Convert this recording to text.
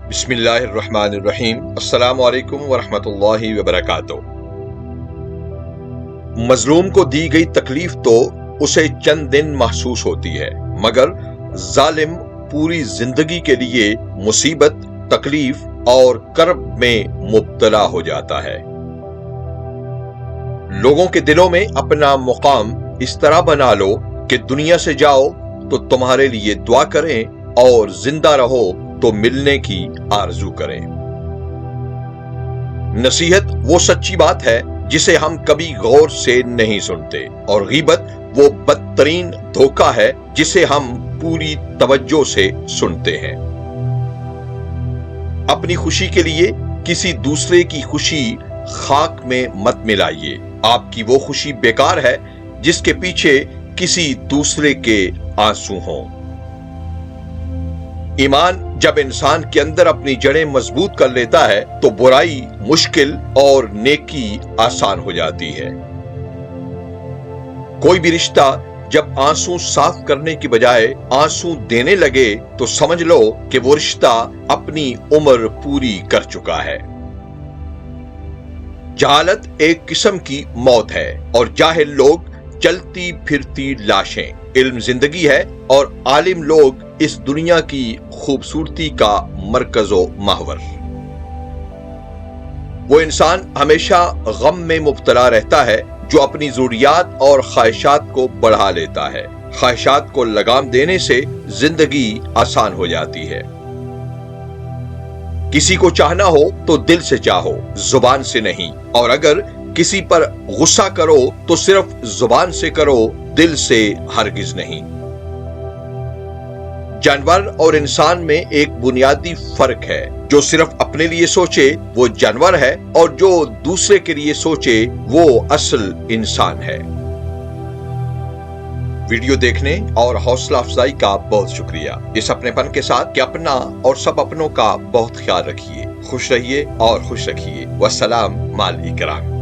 بسم اللہ الرحمن الرحیم۔ السلام علیکم ورحمۃ اللہ وبرکاتہ۔ مظلوم کو دی گئی تکلیف تو اسے چند دن محسوس ہوتی ہے، مگر ظالم پوری زندگی کے لیے مصیبت، تکلیف اور کرب میں مبتلا ہو جاتا ہے۔ لوگوں کے دلوں میں اپنا مقام اس طرح بنا لو کہ دنیا سے جاؤ تو تمہارے لیے دعا کریں اور زندہ رہو تو ملنے کی آرزو کریں۔ نصیحت وہ سچی بات ہے جسے ہم کبھی غور سے نہیں سنتے، اور غیبت وہ بدترین دھوکہ ہے جسے ہم پوری توجہ سے سنتے ہیں۔ اپنی خوشی کے لیے کسی دوسرے کی خوشی خاک میں مت ملائیے۔ آپ کی وہ خوشی بیکار ہے جس کے پیچھے کسی دوسرے کے آنسو ہوں۔ ایمان جب انسان کے اندر اپنی جڑیں مضبوط کر لیتا ہے تو برائی مشکل اور نیکی آسان ہو جاتی ہے۔ کوئی بھی رشتہ جب آنسو صاف کرنے کی بجائے آنسو دینے لگے تو سمجھ لو کہ وہ رشتہ اپنی عمر پوری کر چکا ہے۔ جہالت ایک قسم کی موت ہے اور جاہل لوگ چلتی پھرتی لاشیں۔ علم زندگی ہے اور عالم لوگ اس دنیا کی خوبصورتی کا مرکز و محور۔ وہ انسان ہمیشہ غم میں مبتلا رہتا ہے جو اپنی ضروریات اور خواہشات کو بڑھا لیتا ہے۔ خواہشات کو لگام دینے سے زندگی آسان ہو جاتی ہے۔ کسی کو چاہنا ہو تو دل سے چاہو، زبان سے نہیں، اور اگر کسی پر غصہ کرو تو صرف زبان سے کرو، دل سے ہرگز نہیں۔ جانور اور انسان میں ایک بنیادی فرق ہے۔ جو صرف اپنے لیے سوچے وہ جانور ہے، اور جو دوسرے کے لیے سوچے وہ اصل انسان ہے۔ ویڈیو دیکھنے اور حوصلہ افزائی کا بہت شکریہ۔ اس اپنے پن کے ساتھ کہ اپنا اور سب اپنوں کا بہت خیال رکھیے۔ خوش رہیے اور خوش رکھیے۔ والسلام مع الاکرام۔